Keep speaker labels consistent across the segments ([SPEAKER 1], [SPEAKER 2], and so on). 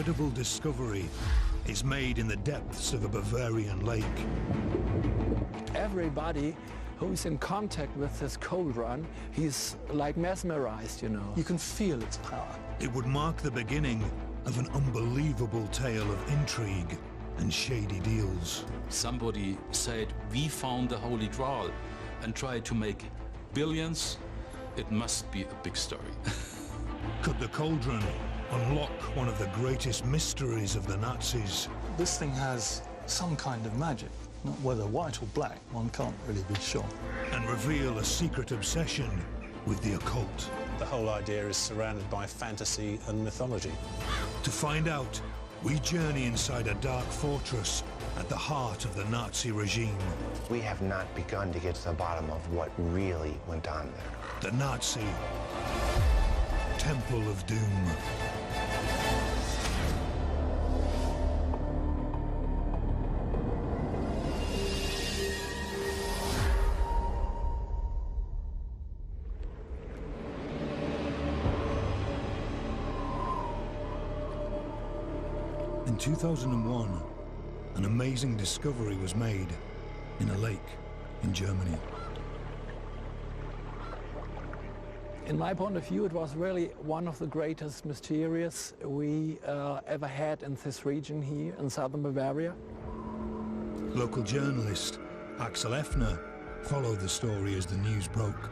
[SPEAKER 1] incredible discovery is made in the depths of a Bavarian lake.
[SPEAKER 2] Everybody who's in contact with this cauldron, he's like mesmerized, you know.
[SPEAKER 3] You can feel its power.
[SPEAKER 1] It would mark the beginning of an unbelievable tale of intrigue and shady deals.
[SPEAKER 4] Somebody said, we found the Holy Grail and tried to make billions. It must be a big story.
[SPEAKER 1] Could the cauldron unlock one of the greatest mysteries of the Nazis?
[SPEAKER 3] This thing has some kind of magic. Not whether white or black, one can't really be sure.
[SPEAKER 1] And reveal a secret obsession with the occult.
[SPEAKER 5] The whole idea is surrounded by fantasy and mythology.
[SPEAKER 1] To find out, we journey inside a dark fortress at the heart of the Nazi regime.
[SPEAKER 6] We have not begun to get to the bottom of what really went on there.
[SPEAKER 1] The Nazi Temple of Doom. In 2001, an amazing discovery was made in a lake in Germany.
[SPEAKER 2] In my point of view, it was really one of the greatest mysteries we ever had in this region here in southern Bavaria.
[SPEAKER 1] Local journalist Axel Effner followed the story as the news broke.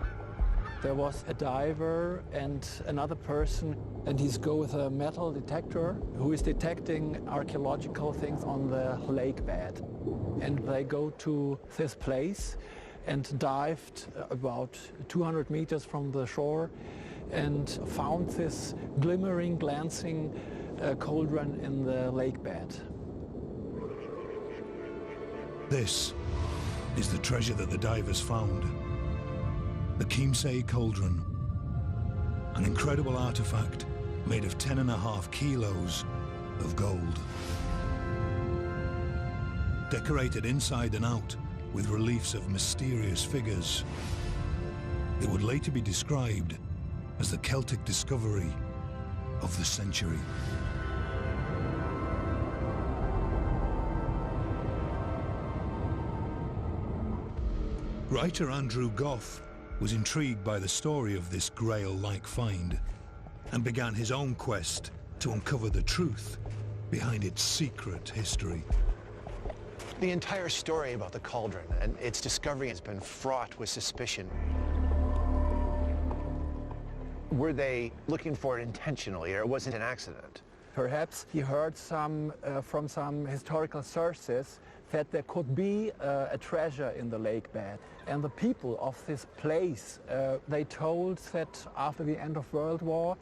[SPEAKER 2] There was a diver and another person, and he's go with a metal detector who is detecting archaeological things on the lake bed. And they go to this place and dived about 200 meters from the shore and found this glimmering, glancing cauldron in the lake bed.
[SPEAKER 1] This is the treasure that the divers found. The Chiemsee Cauldron, an incredible artifact made of 10.5 kilos of gold. Decorated inside and out with reliefs of mysterious figures, it would later be described as the Celtic discovery of the century. Writer Andrew Goff was intrigued by the story of this Grail-like find and began his own quest to uncover the truth behind its secret history.
[SPEAKER 6] The entire story about the cauldron and its discovery has been fraught with suspicion. Were they looking for it intentionally, or was it an accident?
[SPEAKER 2] Perhaps he heard from some historical sources that there could be a treasure in the lake bed. And the people of this place, they told that after the end of World War,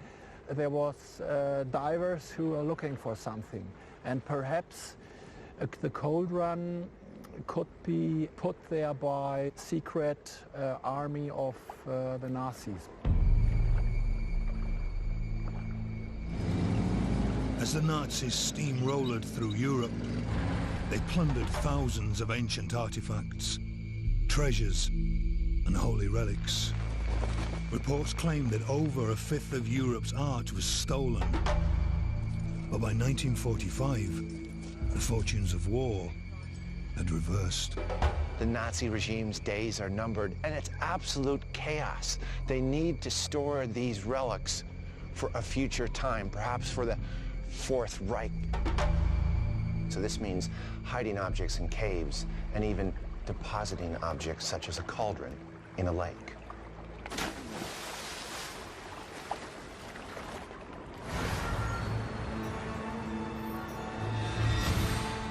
[SPEAKER 2] there was divers who were looking for something. And perhaps the cauldron could be put there by secret army of the Nazis.
[SPEAKER 1] As the Nazis steamrolled through Europe, they plundered thousands of ancient artifacts, treasures, and holy relics. Reports claim that over a fifth of Europe's art was stolen. But by 1945, the fortunes of war had reversed.
[SPEAKER 6] The Nazi regime's days are numbered, and it's absolute chaos. They need to store these relics for a future time, perhaps for the Fourth Reich. So this means hiding objects in caves and even depositing objects such as a cauldron in a lake.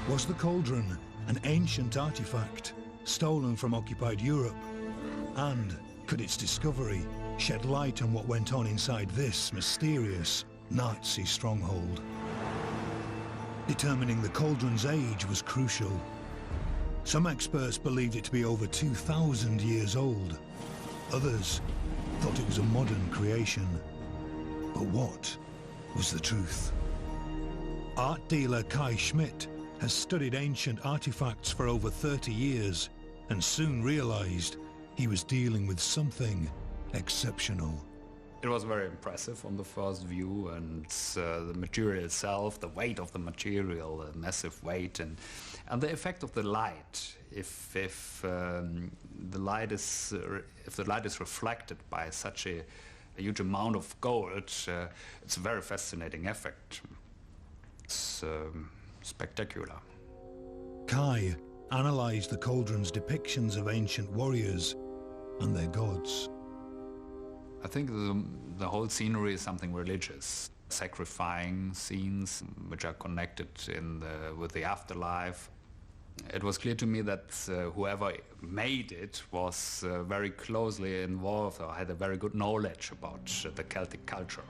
[SPEAKER 1] Was the cauldron an ancient artifact stolen from occupied Europe? And could its discovery shed light on what went on inside this mysterious Nazi stronghold? Determining the cauldron's age was crucial. Some experts believed it to be over 2,000 years old. Others thought it was a modern creation. But what was the truth? Art dealer Kai Schmidt has studied ancient artifacts for over 30 years and soon realized he was dealing with something exceptional.
[SPEAKER 7] It was very impressive on the first view, and the material itself, the weight of the material, the massive weight, and the effect of the light. If the light is reflected by such a huge amount of gold, it's a very fascinating effect. It's spectacular.
[SPEAKER 1] Kai analysed the cauldron's depictions of ancient warriors and their gods.
[SPEAKER 7] I think the whole scenery is something religious. Sacrificing scenes which are connected with the afterlife. It was clear to me that whoever made it was very closely involved or had a very good knowledge about the Celtic culture.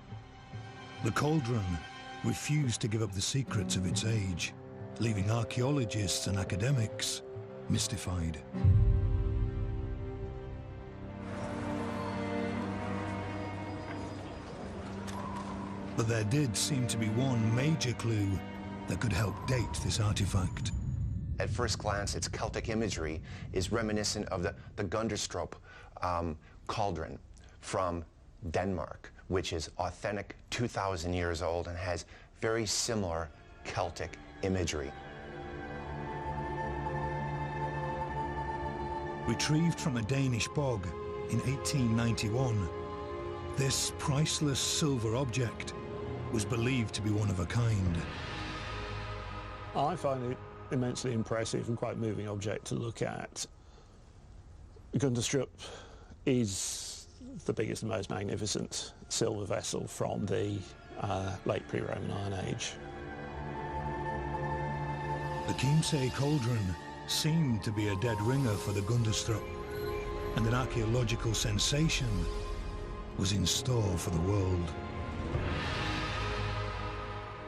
[SPEAKER 1] The cauldron refused to give up the secrets of its age, leaving archaeologists and academics mystified. But there did seem to be one major clue that could help date this artifact.
[SPEAKER 6] At first glance, its Celtic imagery is reminiscent of the Gunderstrup cauldron from Denmark, which is authentic, 2,000 years old, and has very similar Celtic imagery.
[SPEAKER 1] Retrieved from a Danish bog in 1891, this priceless silver object was believed to be one of a kind.
[SPEAKER 5] I find it immensely impressive and quite a moving object to look at. Gunderstrup is the biggest and most magnificent silver vessel from the late pre-Roman Iron Age.
[SPEAKER 1] The Chiemsee cauldron seemed to be a dead ringer for the Gunderstrup, and an archaeological sensation was in store for the world.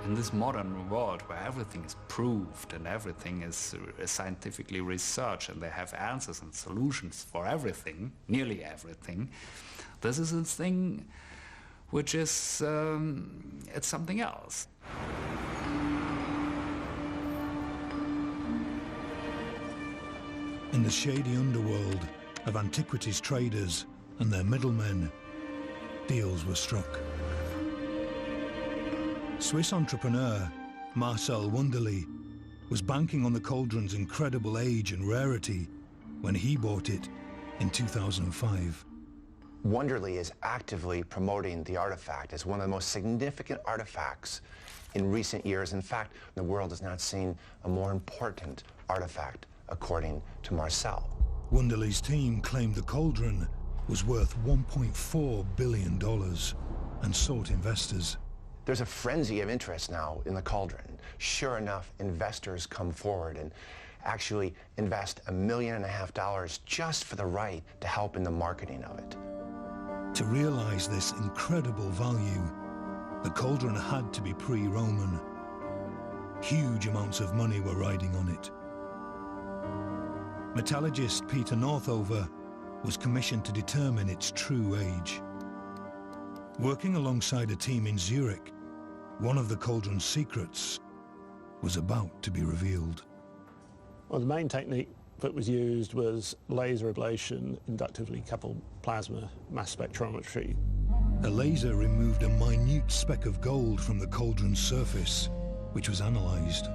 [SPEAKER 7] In this modern world where everything is proved and everything is scientifically researched and they have answers and solutions for everything, nearly everything, this is a thing which is, it's something else.
[SPEAKER 1] In the shady underworld of antiquities traders and their middlemen, deals were struck. Swiss entrepreneur Marcel Wunderli was banking on the cauldron's incredible age and rarity when he bought it in 2005.
[SPEAKER 6] Wunderli is actively promoting the artifact as one of the most significant artifacts in recent years. In fact, the world has not seen a more important artifact, according to Marcel.
[SPEAKER 1] Wunderli's team claimed the cauldron was worth $1.4 billion and sought investors.
[SPEAKER 6] There's a frenzy of interest now in the cauldron. Sure enough, investors come forward and actually invest $1.5 million just for the right to help in the marketing of it.
[SPEAKER 1] To realize this incredible value, the cauldron had to be pre-Roman. Huge amounts of money were riding on it. Metallurgist Peter Northover was commissioned to determine its true age. Working alongside a team in Zurich, one of the cauldron's secrets was about to be revealed.
[SPEAKER 5] Well, the main technique that was used was laser ablation, inductively coupled plasma mass spectrometry.
[SPEAKER 1] A laser removed a minute speck of gold from the cauldron's surface, which was analysed.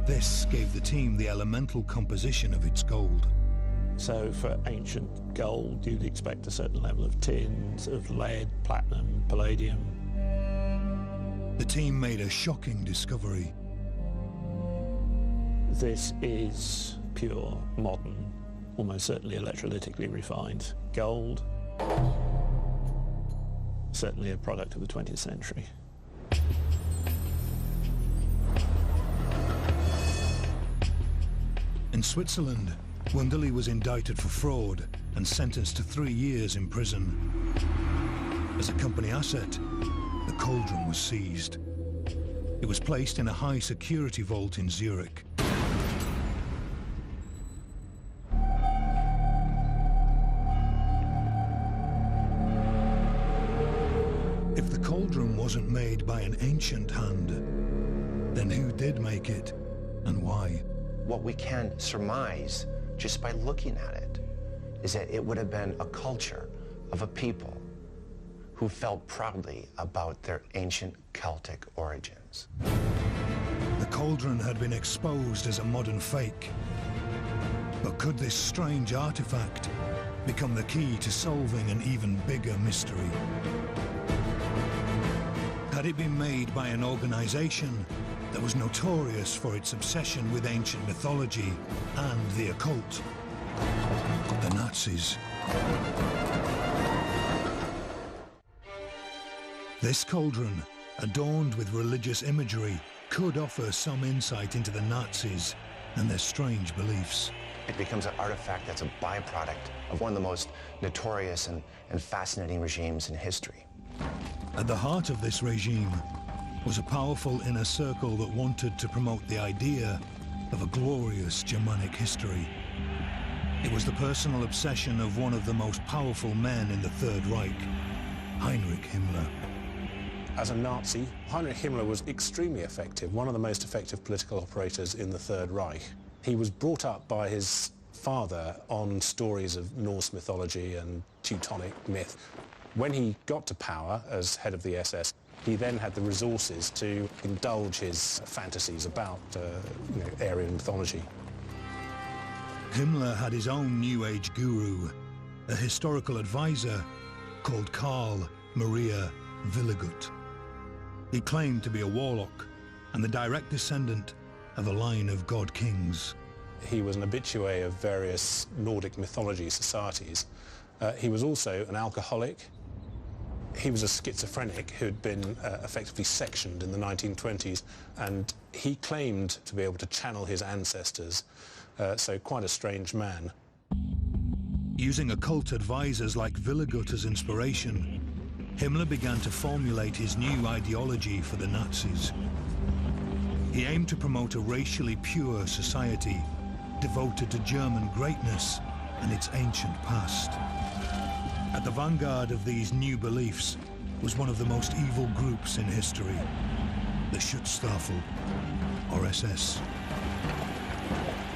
[SPEAKER 1] This gave the team the elemental composition of its gold.
[SPEAKER 5] So for ancient gold, you'd expect a certain level of tin, of lead, platinum, palladium.
[SPEAKER 1] The team made a shocking discovery.
[SPEAKER 5] This is pure, modern, almost certainly electrolytically refined gold. Certainly a product of the 20th century.
[SPEAKER 1] In Switzerland, Wunderli was indicted for fraud and sentenced to 3 years in prison. As a company asset, the cauldron was seized. It was placed in a high-security vault in Zurich. If the cauldron wasn't made by an ancient hand, then who did make it and why?
[SPEAKER 6] What we can surmise just by looking at it is that it would have been a culture of a people who felt proudly about their ancient Celtic origins.
[SPEAKER 1] The cauldron had been exposed as a modern fake. But could this strange artifact become the key to solving an even bigger mystery? Had it been made by an organization that was notorious for its obsession with ancient mythology and the occult? The Nazis. This cauldron, adorned with religious imagery, could offer some insight into the Nazis and their strange beliefs.
[SPEAKER 6] It becomes an artifact that's a byproduct of one of the most notorious and fascinating regimes in history.
[SPEAKER 1] At the heart of this regime was a powerful inner circle that wanted to promote the idea of a glorious Germanic history. It was the personal obsession of one of the most powerful men in the Third Reich, Heinrich Himmler.
[SPEAKER 8] As a Nazi, Heinrich Himmler was extremely effective, one of the most effective political operators in the Third Reich. He was brought up by his father on stories of Norse mythology and Teutonic myth. When he got to power as head of the SS, he then had the resources to indulge his fantasies about Aryan mythology.
[SPEAKER 1] Himmler had his own New Age guru, a historical advisor called Karl Maria Willigut. He claimed to be a warlock and the direct descendant of a line of god kings.
[SPEAKER 8] He was an habitué of various Nordic mythology societies. He was also an alcoholic. He was a schizophrenic who'd been effectively sectioned in the 1920s, and he claimed to be able to channel his ancestors, so quite a strange man.
[SPEAKER 1] Using occult advisors like Willigut as inspiration, Himmler began to formulate his new ideology for the Nazis. He aimed to promote a racially pure society devoted to German greatness and its ancient past. At the vanguard of these new beliefs was one of the most evil groups in history, the Schutzstaffel, or SS.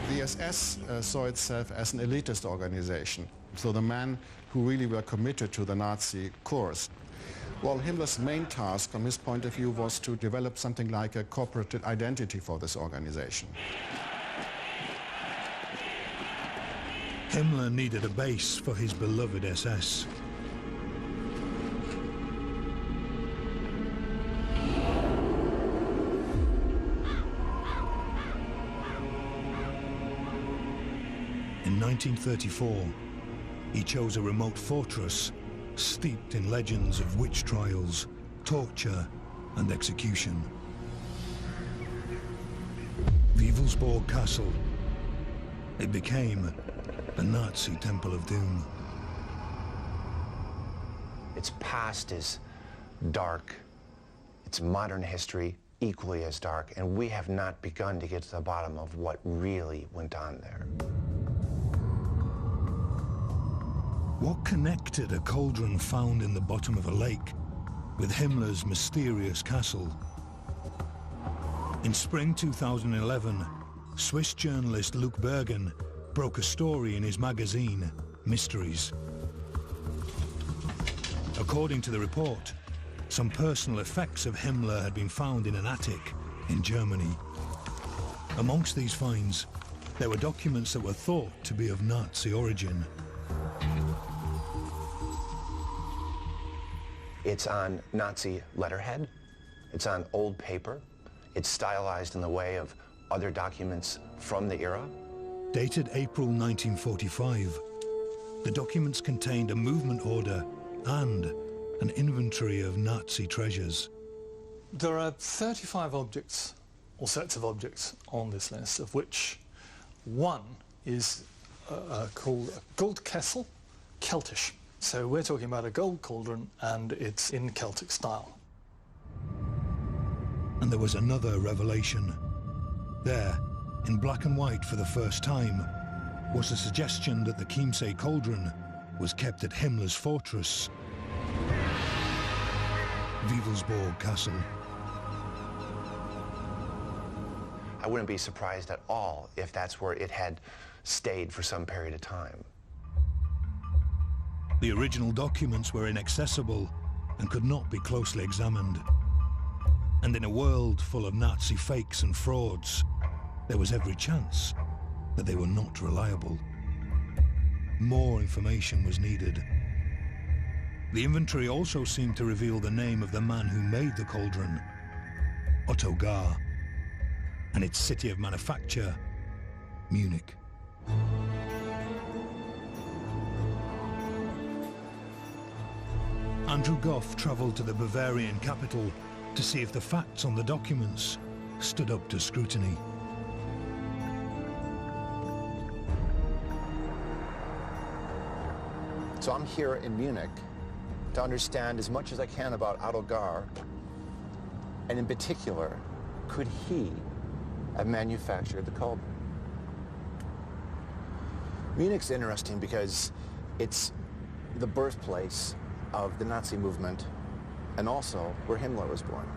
[SPEAKER 9] The SS saw itself as an elitist organization, so the men who really were committed to the Nazi cause. Well, Himmler's main task, from his point of view, was to develop something like a corporate identity for this organization.
[SPEAKER 1] Himmler needed a base for his beloved SS. In 1934, he chose a remote fortress steeped in legends of witch trials, torture, and execution. Wewelsburg Castle. It became a Nazi temple of doom.
[SPEAKER 6] Its past is dark. Its modern history equally as dark, and we have not begun to get to the bottom of what really went on there.
[SPEAKER 1] What connected a cauldron found in the bottom of a lake with Himmler's mysterious castle? In spring 2011, Swiss journalist Luc Bergen broke a story in his magazine, Mysteries. According to the report, some personal effects of Himmler had been found in an attic in Germany. Amongst these finds, there were documents that were thought to be of Nazi origin.
[SPEAKER 6] It's on Nazi letterhead, it's on old paper, it's stylized in the way of other documents from the era.
[SPEAKER 1] Dated April 1945, the documents contained a movement order and an inventory of Nazi treasures.
[SPEAKER 3] There are 35 objects, or sets of objects, on this list, of which one is called a Goldkessel, Celtish. So we're talking about a gold cauldron, and it's in Celtic style.
[SPEAKER 1] And there was another revelation. There, in black and white for the first time, was a suggestion that the Chiemsee cauldron was kept at Himmler's fortress, Wewelsburg Castle.
[SPEAKER 6] I wouldn't be surprised at all if that's where it had stayed for some period of time.
[SPEAKER 1] The original documents were inaccessible, and could not be closely examined. And in a world full of Nazi fakes and frauds, there was every chance that they were not reliable. More information was needed. The inventory also seemed to reveal the name of the man who made the cauldron, Otto Gar, and its city of manufacture, Munich. Andrew Gough travelled to the Bavarian capital to see if the facts on the documents stood up to scrutiny.
[SPEAKER 6] So I'm here in Munich to understand as much as I can about Otto Gar, and in particular, could he have manufactured the cauldron? Munich's interesting because it's the birthplace of the Nazi movement and also where Himmler was born.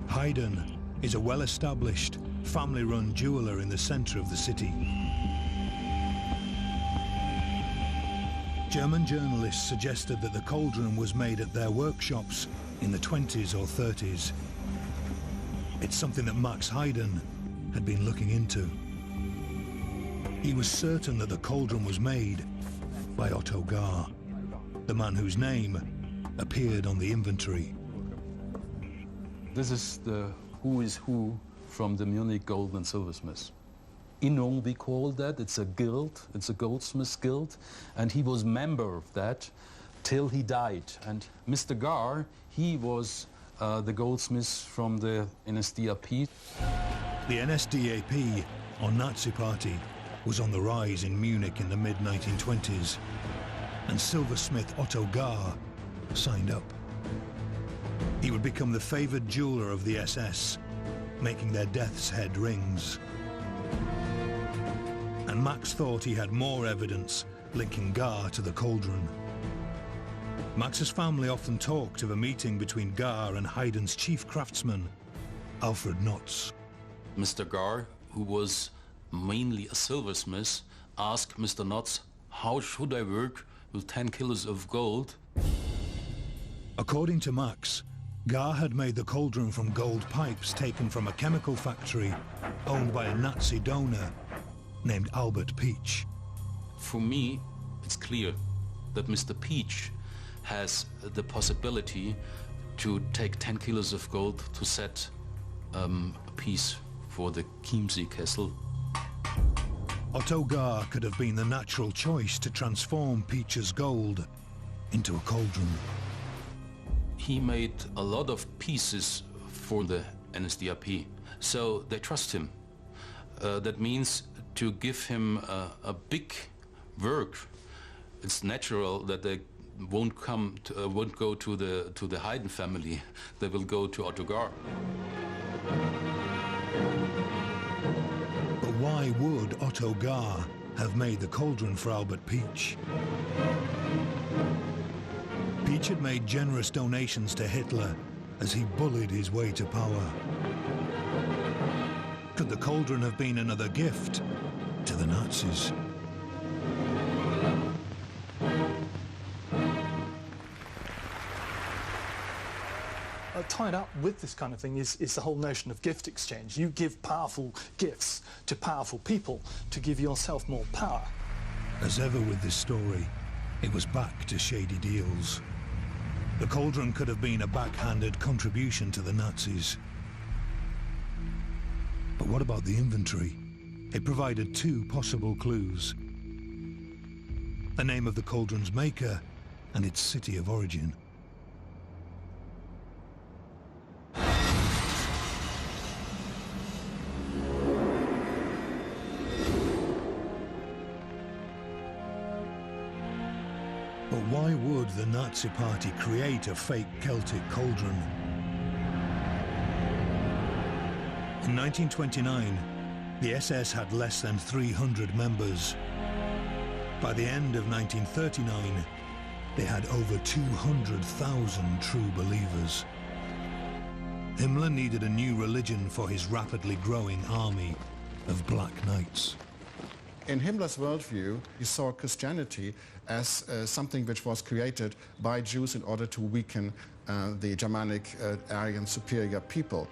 [SPEAKER 1] Haydn is a well-established, family-run jeweler in the center of the city. German journalists suggested that the cauldron was made at their workshops in the 20s or 30s. It's something that Max Haydn had been looking into. He was certain that the cauldron was made by Otto Gar, the man whose name appeared on the inventory.
[SPEAKER 4] This is the who is who from the Munich Gold and Silversmiths. Innung, we call that. It's a guild, it's a goldsmiths guild, and he was member of that till he died. And Mr. Gar, he was the goldsmith from the NSDAP.
[SPEAKER 1] The NSDAP, or Nazi Party, was on the rise in Munich in the mid-1920s, and silversmith Otto Gar signed up. He would become the favoured jeweler of the SS, making their death's head rings. And Max thought he had more evidence linking Gar to the cauldron. Max's family often talked of a meeting between Gar and Haydn's chief craftsman, Alfred Notz.
[SPEAKER 4] Mr. Gar, who was mainly a silversmith, asked Mr. Notz, how should I work with 10 kilos of gold?
[SPEAKER 1] According to Max, Gar had made the cauldron from gold pipes taken from a chemical factory owned by a Nazi donor named Albert Peach.
[SPEAKER 4] For me, it's clear that Mr. Peach has the possibility to take 10 kilos of gold to set a piece for the Chiemsee Kessel.
[SPEAKER 1] Otto Gar could have been the natural choice to transform Peach's gold into a cauldron.
[SPEAKER 4] He made a lot of pieces for the NSDAP, so they trust him. That means to give him a big work, it's natural that they won't go to the Haydn family. They will go to Otto Gar.
[SPEAKER 1] But why would Otto Gar have made the cauldron for Albert Peach? Peach had made generous donations to Hitler as he bullied his way to power. Could the cauldron have been another gift to the Nazis?
[SPEAKER 3] Tied up with this kind of thing is the whole notion of gift exchange. You give powerful gifts to powerful people to give yourself more power.
[SPEAKER 1] As ever with this story, it was back to shady deals. The cauldron could have been a backhanded contribution to the Nazis. But what about the inventory? It provided two possible clues: the name of the cauldron's maker and its city of origin. But why would the Nazi Party create a fake Celtic cauldron? In 1929, the SS had less than 300 members. By the end of 1939, they had over 200,000 true believers. Himmler needed a new religion for his rapidly growing army of Black Knights.
[SPEAKER 9] In Himmler's worldview, he saw Christianity as something which was created by Jews in order to weaken the Germanic Aryan superior people.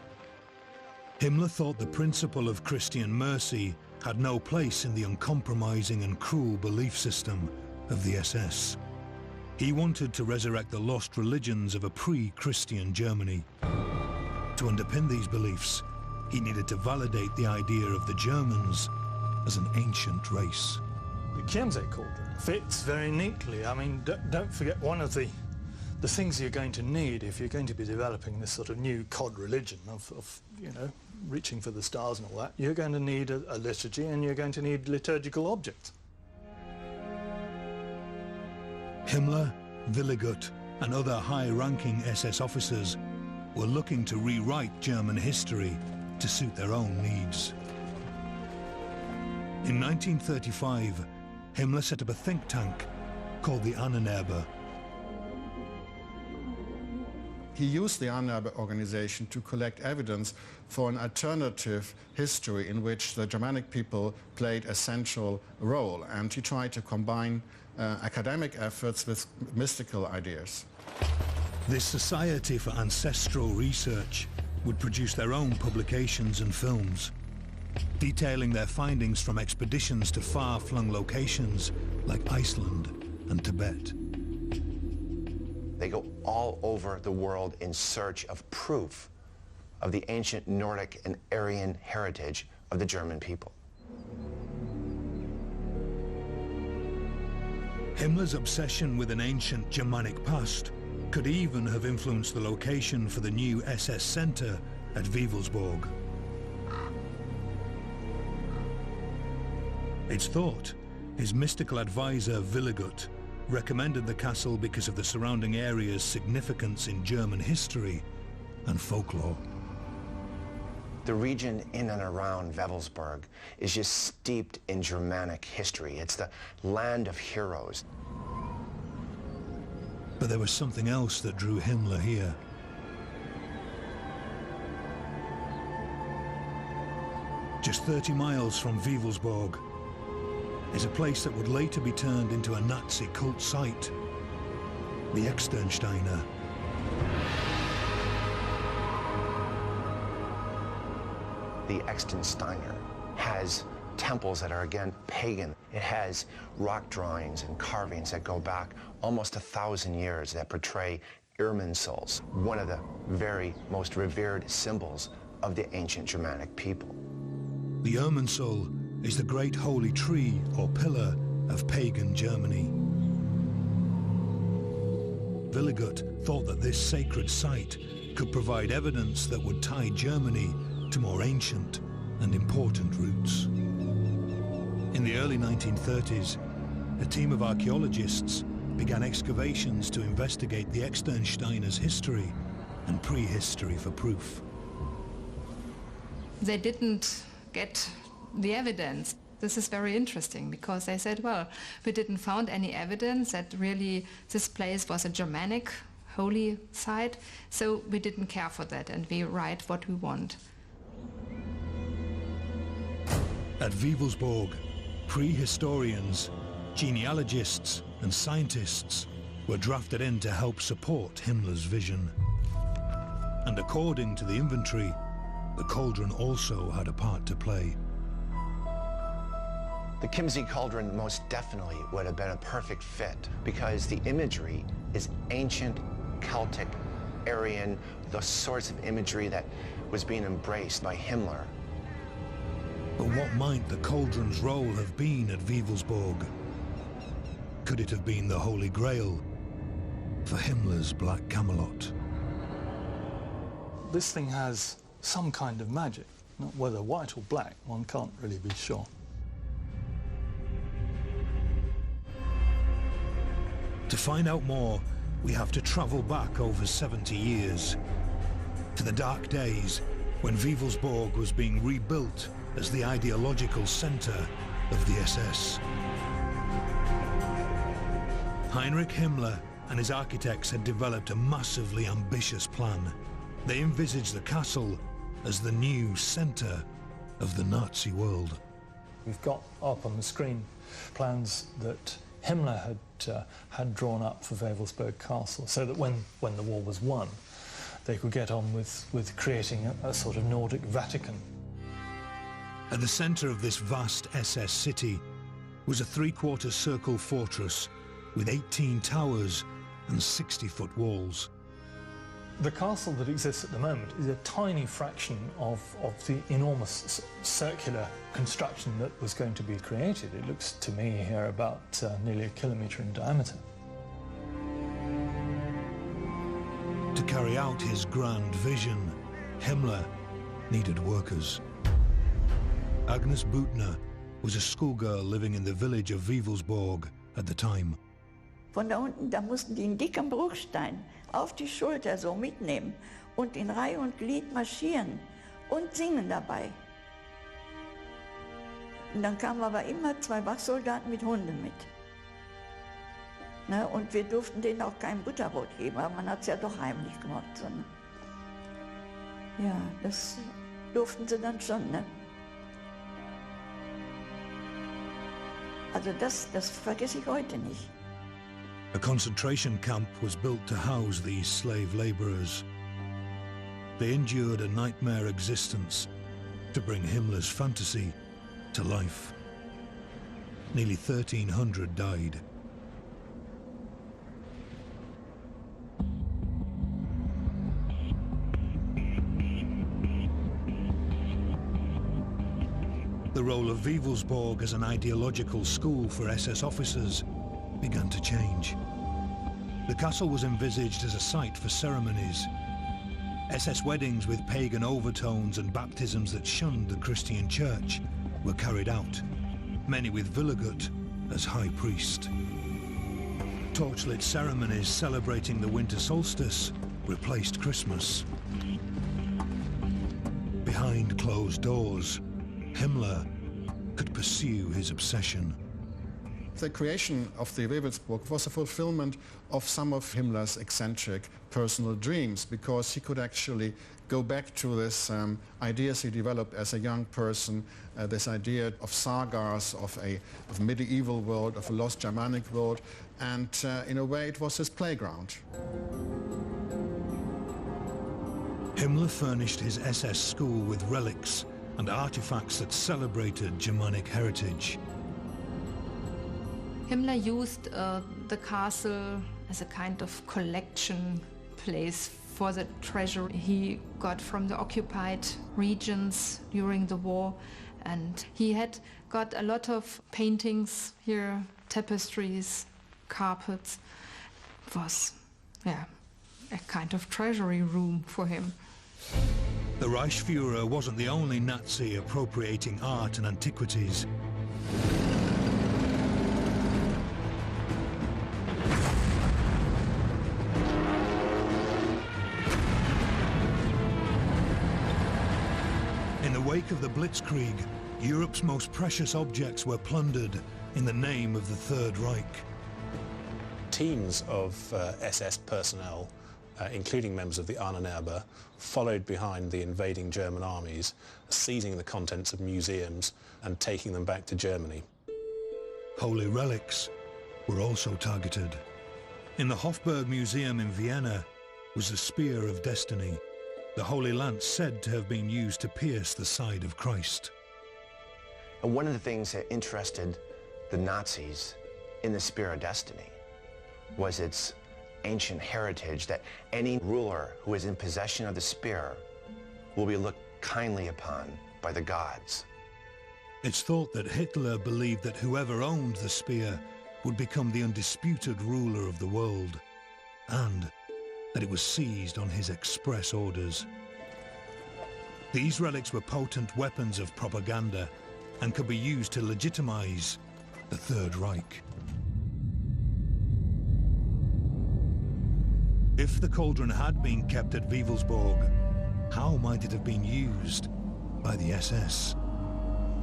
[SPEAKER 1] Himmler thought the principle of Christian mercy had no place in the uncompromising and cruel belief system of the SS. He wanted to resurrect the lost religions of a pre-Christian Germany. To underpin these beliefs, he needed to validate the idea of the Germans as an ancient race.
[SPEAKER 3] The Chiemsee cauldron fits very neatly. I mean, don't forget, one of the things you're going to need if you're going to be developing this sort of new cod religion of you know, reaching for the stars and all that, you're going to need a liturgy, and you're going to need liturgical objects.
[SPEAKER 1] Himmler, Willigut, and other high-ranking SS officers were looking to rewrite German history to suit their own needs. In 1935, Himmler set up a think tank called the Ahnenerbe.
[SPEAKER 9] He used the Ahnenerbe organization to collect evidence for an alternative history in which the Germanic people played a central role, and he tried to combine academic efforts with mystical ideas.
[SPEAKER 1] This Society for Ancestral Research would produce their own publications and films, detailing their findings from expeditions to far-flung locations like Iceland and Tibet.
[SPEAKER 6] They go all over the world in search of proof of the ancient Nordic and Aryan heritage of the German people.
[SPEAKER 1] Himmler's obsession with an ancient Germanic past could even have influenced the location for the new SS center at Wewelsburg. It's thought his mystical advisor Willigut recommended the castle because of the surrounding area's significance in German history and folklore.
[SPEAKER 6] The region in and around Wewelsburg is just steeped in Germanic history. It's the land of heroes.
[SPEAKER 1] But there was something else that drew Himmler here. Just 30 miles from Wewelsburg is a place that would later be turned into a Nazi cult site, the Externsteiner.
[SPEAKER 6] The Externsteiner has temples that are, again, pagan. It has rock drawings and carvings that go back almost 1,000 years that portray Irminsuls, one of the very most revered symbols of the ancient Germanic people.
[SPEAKER 1] The Irminsul is the great holy tree or pillar of pagan Germany. Willigut thought that this sacred site could provide evidence that would tie Germany to more ancient and important roots. In the early 1930s, a team of archaeologists began excavations to investigate the Externsteiner's history and prehistory for proof.
[SPEAKER 10] They didn't get the evidence. This is very interesting because they said, well, we didn't find any evidence that really this place was a Germanic holy site, so we didn't care for that, and we write what we want.
[SPEAKER 1] At Wewelsburg, prehistorians, genealogists and scientists were drafted in to help support Himmler's vision. And according to the inventory, the cauldron also had a part to play.
[SPEAKER 6] The Chiemsee cauldron most definitely would have been a perfect fit because the imagery is ancient, Celtic, Aryan, the sorts of imagery that was being embraced by Himmler.
[SPEAKER 1] But what might the cauldron's role have been at Wewelsburg? Could it have been the Holy Grail for Himmler's Black Camelot?
[SPEAKER 3] This thing has some kind of magic. Not whether white or black, one can't really be sure.
[SPEAKER 1] To find out more, we have to travel back over 70 years, to the dark days when Wewelsburg was being rebuilt as the ideological center of the SS. Heinrich Himmler and his architects had developed a massively ambitious plan. They envisaged the castle as the new center of the Nazi world.
[SPEAKER 3] We've got up on the screen plans that Himmler had drawn up for Wewelsburg Castle, so that when the war was won, they could get on with creating a sort of Nordic Vatican.
[SPEAKER 1] At the centre of this vast SS city was a three-quarter circle fortress with 18 towers and 60-foot walls.
[SPEAKER 3] The castle that exists at the moment is a tiny fraction of the enormous circular construction that was going to be created. It looks to me here about nearly a kilometre in diameter.
[SPEAKER 1] To carry out his grand vision, Himmler needed workers. Agnes Büttner was a schoolgirl living in the village of Wewelsburg at the time.
[SPEAKER 11] Von da unten, da mussten die einen dicken Bruchstein auf die Schulter so mitnehmen und in Reihe und Glied marschieren und singen dabei. Und dann kamen aber immer 2 Wachsoldaten mit Hunden mit. Ne? Und wir durften denen auch kein Butterbrot geben, aber man hat es ja doch heimlich gemacht. So, ne? Ja, das durften sie dann schon. Ne? Also das vergesse ich heute nicht.
[SPEAKER 1] A concentration camp was built to house these slave labourers. They endured a nightmare existence to bring Himmler's fantasy to life. Nearly 1,300 died. The role of Wewelsburg as an ideological school for SS officers began to change. The castle was envisaged as a site for ceremonies. SS weddings with pagan overtones and baptisms that shunned the Christian church were carried out, many with Willigut as high priest. Torchlit ceremonies celebrating the winter solstice replaced Christmas. Behind closed doors, Himmler could pursue his obsession.
[SPEAKER 9] The creation of the Wewelsburg was a fulfillment of some of Himmler's eccentric personal dreams, because he could actually go back to this ideas he developed as a young person, this idea of sagas, of medieval world, of a lost Germanic world, and in a way it was his playground.
[SPEAKER 1] Himmler furnished his SS school with relics and artifacts that celebrated Germanic heritage.
[SPEAKER 10] Himmler used the castle as a kind of collection place for the treasure he got from the occupied regions during the war. And he had got a lot of paintings here, tapestries, carpets. It was, yeah, a kind of treasury room for him.
[SPEAKER 1] The Reichsfuhrer wasn't the only Nazi appropriating art and antiquities. In the wake of the Blitzkrieg, Europe's most precious objects were plundered in the name of the Third Reich.
[SPEAKER 8] Teams of SS personnel, including members of the Ahnenerbe, followed behind the invading German armies, seizing the contents of museums and taking them back to Germany.
[SPEAKER 1] Holy relics were also targeted. In the Hofburg Museum in Vienna was the Spear of Destiny, the Holy Lance said to have been used to pierce the side of Christ.
[SPEAKER 6] And one of the things that interested the Nazis in the Spear of Destiny was its ancient heritage, that any ruler who is in possession of the spear will be looked kindly upon by the gods.
[SPEAKER 1] It's thought that Hitler believed that whoever owned the spear would become the undisputed ruler of the world, and that it was seized on his express orders. These relics were potent weapons of propaganda and could be used to legitimize the Third Reich. If the cauldron had been kept at Wewelsburg, how might it have been used by the SS?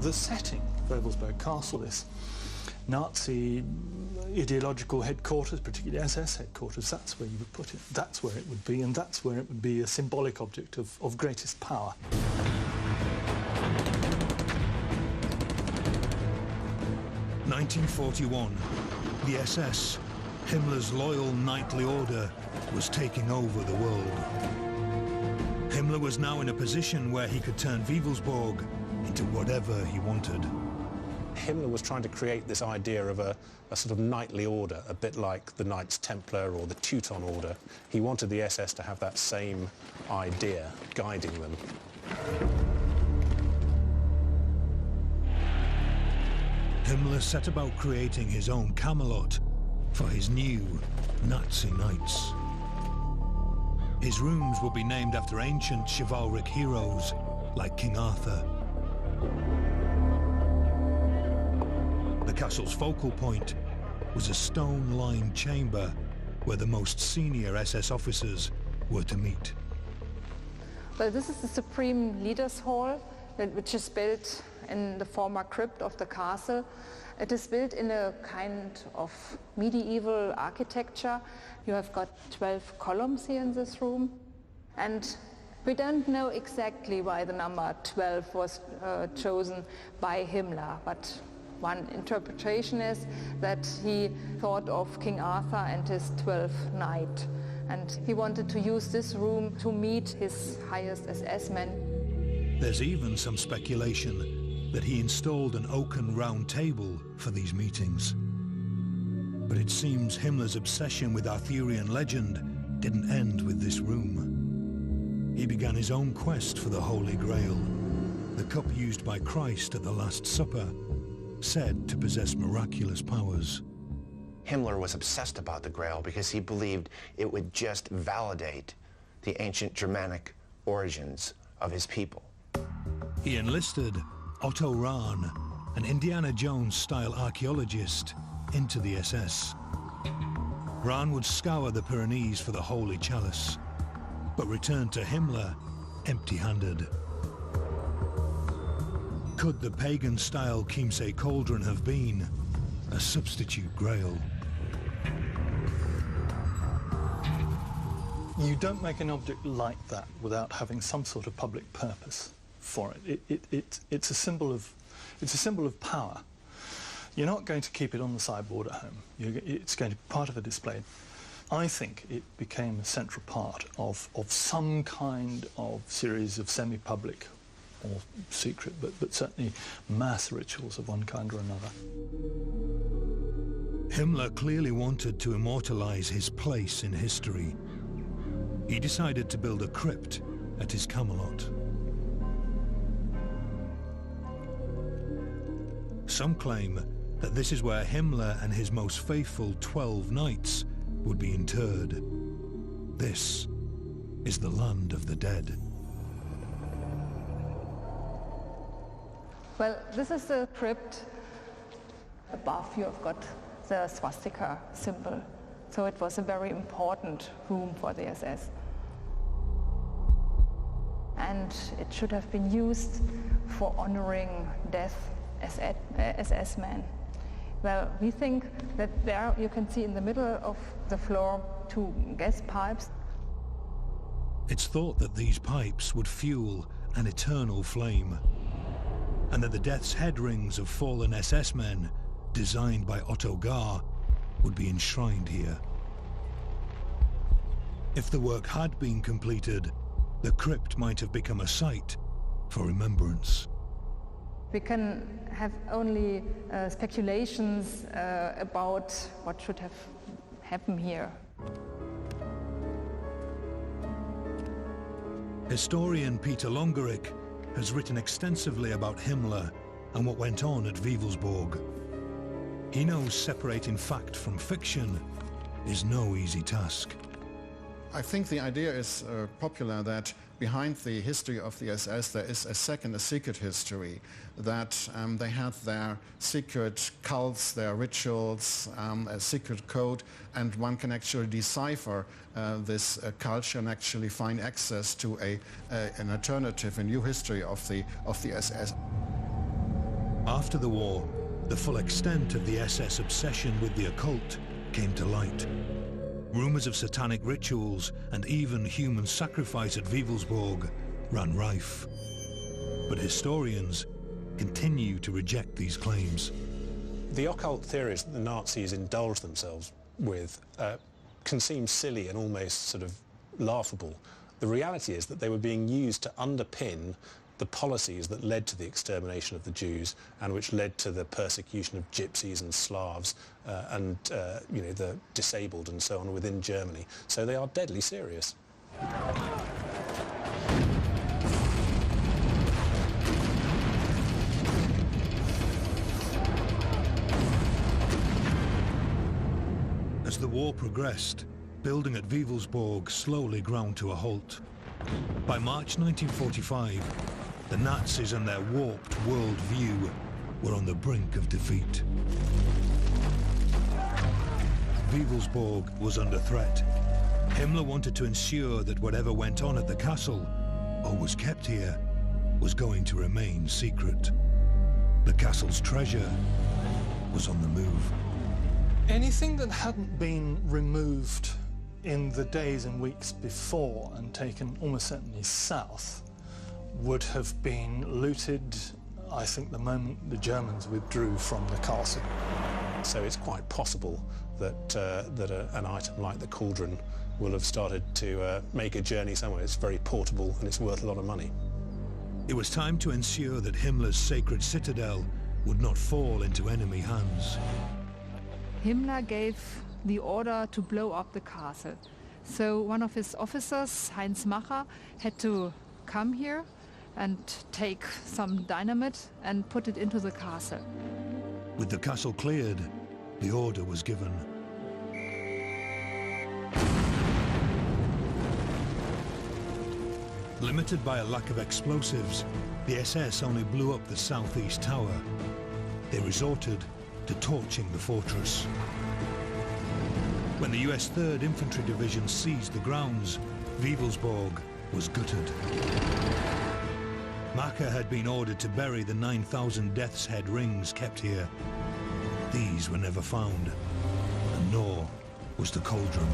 [SPEAKER 3] The setting of Wewelsburg Castle, this Nazi ideological headquarters, particularly SS headquarters, that's where you would put it. That's where it would be, and that's where it would be a symbolic object of greatest power.
[SPEAKER 1] 1941, the SS, Himmler's loyal knightly order, was taking over the world. Himmler was now in a position where he could turn Wewelsburg into whatever he wanted.
[SPEAKER 8] Himmler was trying to create this idea of a sort of knightly order, a bit like the Knights Templar or the Teuton Order. He wanted the SS to have that same idea guiding them.
[SPEAKER 1] Himmler set about creating his own Camelot for his new Nazi knights. His rooms would be named after ancient chivalric heroes like King Arthur. The castle's focal point was a stone-lined chamber where the most senior SS officers were to meet.
[SPEAKER 12] Well, this is the Supreme Leaders Hall, which is built in the former crypt of the castle. It is built in a kind of medieval architecture. You have got 12 columns here in this room. And we don't know exactly why the number 12 was chosen by Himmler, but one interpretation is that he thought of King Arthur and his 12th knight. And he wanted to use this room to meet his highest SS men.
[SPEAKER 1] There's even some speculation that he installed an oaken round table for these meetings. But it seems Himmler's obsession with Arthurian legend didn't end with this room. He began his own quest for the Holy Grail, the cup used by Christ at the Last Supper, said to possess miraculous powers.
[SPEAKER 6] Himmler was obsessed about the Grail because he believed it would just validate the ancient Germanic origins of his people.
[SPEAKER 1] He enlisted Otto Rahn, an Indiana Jones-style archaeologist, into the SS. Rahn would scour the Pyrenees for the Holy Chalice, but returned to Himmler empty-handed. Could the pagan-style Chiemsee cauldron have been a substitute Grail?
[SPEAKER 3] You don't make an object like that without having some sort of public purpose for it. It's a symbol of power. You're not going to keep it on the sideboard at home. It's going to be part of a display. I think it became a central part of some kind of series of semi-public or secret, but certainly mass rituals of one kind or another.
[SPEAKER 1] Himmler clearly wanted to immortalize his place in history. He decided to build a crypt at his Camelot. Some claim that this is where Himmler and his most faithful 12 knights would be interred. This is the land of the dead.
[SPEAKER 12] Well, this is the crypt. Above you have got the swastika symbol. So it was a very important room for the SS. And it should have been used for honoring death as SS men. Well, we think that there you can see in the middle of the floor 2 gas pipes.
[SPEAKER 1] It's thought that these pipes would fuel an eternal flame, and that the death's head rings of fallen SS men, designed by Otto Gar, would be enshrined here. If the work had been completed, the crypt might have become a site for remembrance.
[SPEAKER 12] We can have only speculations about what should have happened here.
[SPEAKER 1] Historian Peter Longerich has written extensively about Himmler and what went on at Wewelsburg. He knows separating fact from fiction is no easy task.
[SPEAKER 9] I think the idea is popular that behind the history of the SS there is a secret history, that they had their secret cults, their rituals, a secret code, and one can actually decipher this culture and actually find access to an alternative, a new history of the SS.
[SPEAKER 1] After the war, the full extent of the SS obsession with the occult came to light. Rumors of satanic rituals and even human sacrifice at Wewelsburg ran rife. But historians continue to reject these claims.
[SPEAKER 8] The occult theories that the Nazis indulged themselves with can seem silly and almost sort of laughable. The reality is that they were being used to underpin the policies that led to the extermination of the Jews and which led to the persecution of gypsies and Slavs and you know, the disabled and so on within Germany. So they are deadly serious.
[SPEAKER 1] As the war progressed, building at Wewelsburg slowly ground to a halt. By March 1945, the Nazis and their warped world view were on the brink of defeat. Wewelsburg was under threat. Himmler wanted to ensure that whatever went on at the castle, or was kept here, was going to remain secret. The castle's treasure was on the move.
[SPEAKER 3] Anything that hadn't been removed in the days and weeks before and taken almost certainly south would have been looted, I think, the moment the Germans withdrew from the castle.
[SPEAKER 8] So it's quite possible that, an item like the cauldron will have started to make a journey somewhere. It's very portable and it's worth a lot of money.
[SPEAKER 1] It was time to ensure that Himmler's sacred citadel would not fall into enemy hands.
[SPEAKER 10] Himmler gave the order to blow up the castle. So one of his officers, Heinz Macher, had to come here and take some dynamite and put it into the castle.
[SPEAKER 1] With the castle cleared, the order was given. Limited by a lack of explosives, the SS only blew up the southeast tower. They resorted to torching the fortress. When the US 3rd Infantry Division seized the grounds, Wewelsburg was gutted. Macher had been ordered to bury the 9,000 death's head rings kept here. These were never found, and nor was the cauldron.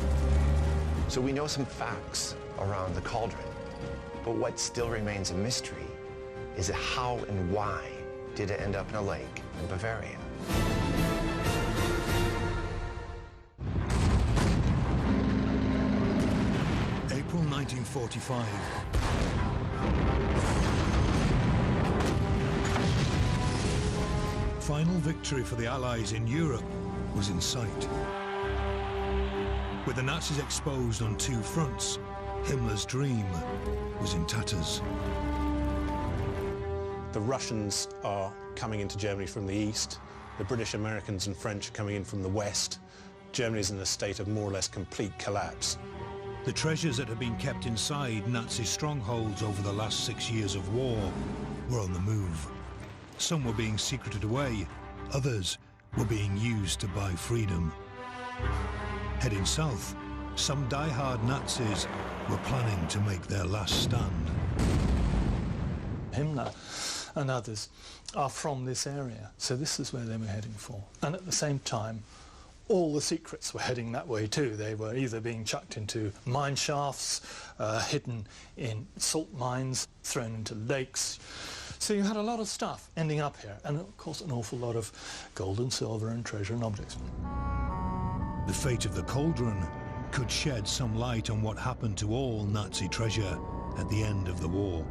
[SPEAKER 6] So we know some facts around the cauldron, but what still remains a mystery is how and why did it end up in a lake in Bavaria?
[SPEAKER 1] April 1945. Final victory for the Allies in Europe was in sight. With the Nazis exposed on two fronts, Himmler's dream was in tatters.
[SPEAKER 8] The Russians are coming into Germany from the east. The British, Americans and French are coming in from the west. Germany is in a state of more or less complete collapse.
[SPEAKER 1] The treasures that had been kept inside Nazi strongholds over the last 6 years of war were on the move. Some were being secreted away, others were being used to buy freedom. Heading south, some die-hard Nazis were planning to make their last stand.
[SPEAKER 3] Himmler and others are from this area, so this is where they were heading for. And at the same time, all the secrets were heading that way too. They were either being chucked into mine shafts, hidden in salt mines, thrown into lakes. So you had a lot of stuff ending up here, and of course an awful lot of gold and silver and treasure and objects.
[SPEAKER 1] The fate of the cauldron could shed some light on what happened to all Nazi treasure at the end of the war.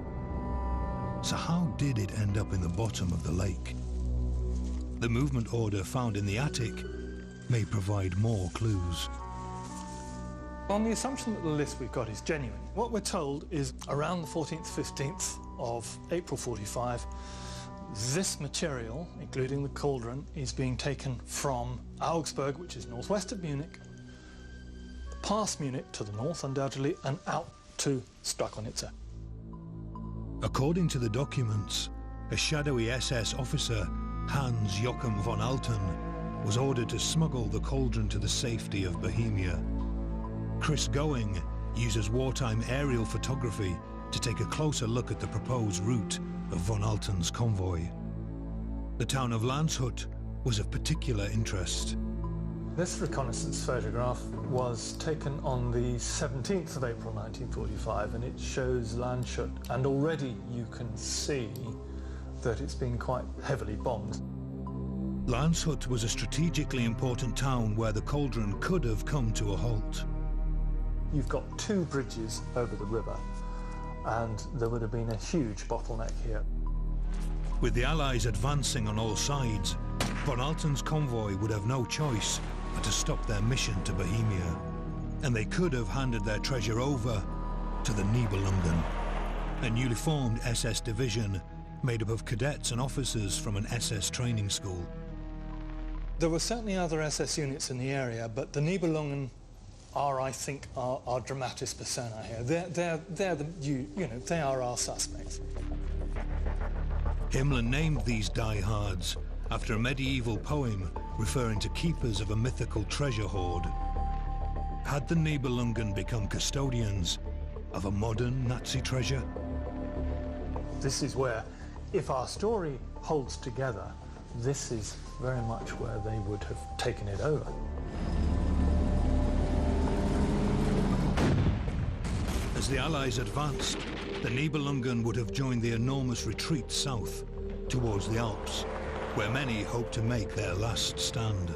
[SPEAKER 1] So how did it end up in the bottom of the lake? The movement order found in the attic may provide more clues.
[SPEAKER 3] On the assumption that the list we've got is genuine, what we're told is around the 14th, 15th of April 45, this material, including the cauldron, is being taken from Augsburg, which is northwest of Munich, past Munich to the north undoubtedly, and out to Strakonitzer.
[SPEAKER 1] According to the documents, a shadowy SS officer, Hans Joachim von Alten, was ordered to smuggle the cauldron to the safety of Bohemia. Chris Going uses wartime aerial photography to take a closer look at the proposed route of von Alten's convoy. The town of Landshut was of particular interest.
[SPEAKER 3] This reconnaissance photograph was taken on the 17th of April 1945, and it shows Landshut, and already you can see that it's been quite heavily bombed.
[SPEAKER 1] Landshut was a strategically important town where the cauldron could have come to a halt.
[SPEAKER 3] You've got 2 bridges over the river, and there would have been a huge bottleneck here.
[SPEAKER 1] With the Allies advancing on all sides, von Alten's convoy would have no choice but to stop their mission to Bohemia. And they could have handed their treasure over to the Nibelungen, a newly formed SS division made up of cadets and officers from an SS training school.
[SPEAKER 3] There were certainly other SS units in the area, but the Nibelungen are, I think, our dramatis persona here. They are our suspects.
[SPEAKER 1] Himmler named these diehards after a medieval poem referring to keepers of a mythical treasure hoard. Had the Nibelungen become custodians of a modern Nazi treasure?
[SPEAKER 3] This is where, if our story holds together, this is very much where they would have taken it over.
[SPEAKER 1] As the Allies advanced, the Nibelungen would have joined the enormous retreat south towards the Alps, where many hoped to make their last stand.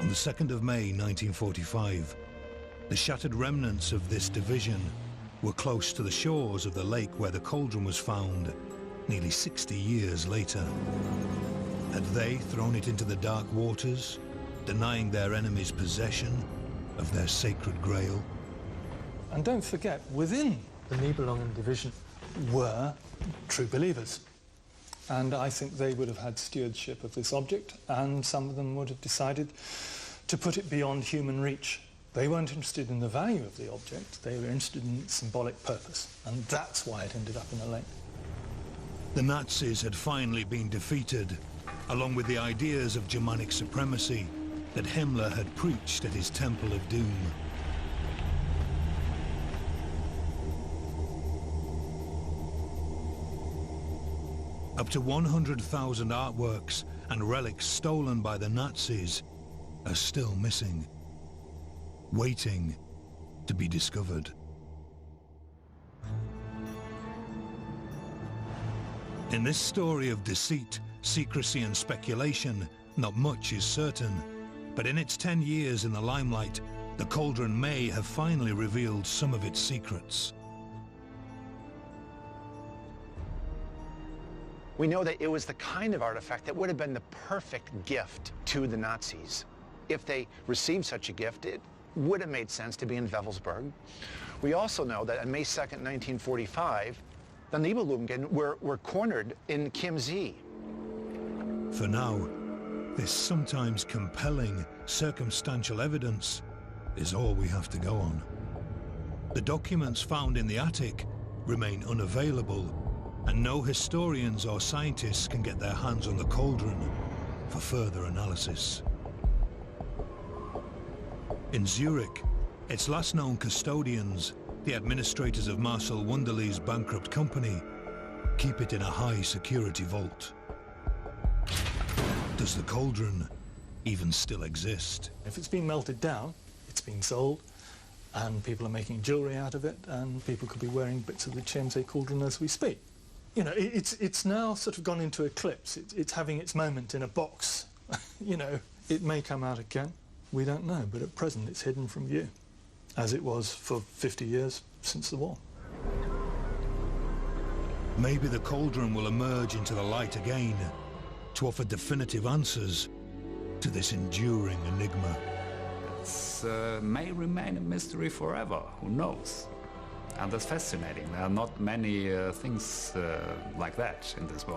[SPEAKER 1] On the 2nd of May 1945, the shattered remnants of this division were close to the shores of the lake where the cauldron was found nearly 60 years later. Had they thrown it into the dark waters, denying their enemies possession of their sacred grail?
[SPEAKER 3] And don't forget, within the Nibelungen division were true believers. And I think they would have had stewardship of this object, and some of them would have decided to put it beyond human reach. They weren't interested in the value of the object, they were interested in its symbolic purpose, and that's why it ended up in a lake.
[SPEAKER 1] The Nazis had finally been defeated, along with the ideas of Germanic supremacy that Himmler had preached at his Temple of Doom. Up to 100,000 artworks and relics stolen by the Nazis are still missing, waiting to be discovered. In this story of deceit, secrecy and speculation, not much is certain, but in its 10 years in the limelight, the cauldron may have finally revealed some of its secrets.
[SPEAKER 6] We know that it was the kind of artifact that would have been the perfect gift to the Nazis. If they received such a gift, it would have made sense to be in Wewelsburg. We also know that on May 2nd, 1945, the Nibelungen were cornered in Chiemsee.
[SPEAKER 1] For now, this sometimes compelling circumstantial evidence is all we have to go on. The documents found in the attic remain unavailable, and no historians or scientists can get their hands on the cauldron for further analysis. In Zurich, its last known custodians, the administrators of Marcel Wunderli's bankrupt company, keep it in a high security vault. Does the cauldron even still exist?
[SPEAKER 3] If it's been melted down, it's been sold, and people are making jewellery out of it, and people could be wearing bits of the Chiemsee cauldron as we speak. You know, it's now sort of gone into eclipse. It's having its moment in a box. You know, it may come out again. We don't know, but at present it's hidden from view, as it was for 50 years since the war.
[SPEAKER 1] Maybe the cauldron will emerge into the light again to offer definitive answers to this enduring enigma.
[SPEAKER 7] It may remain a mystery forever, who knows? And that's fascinating. There are not many things like that in this world.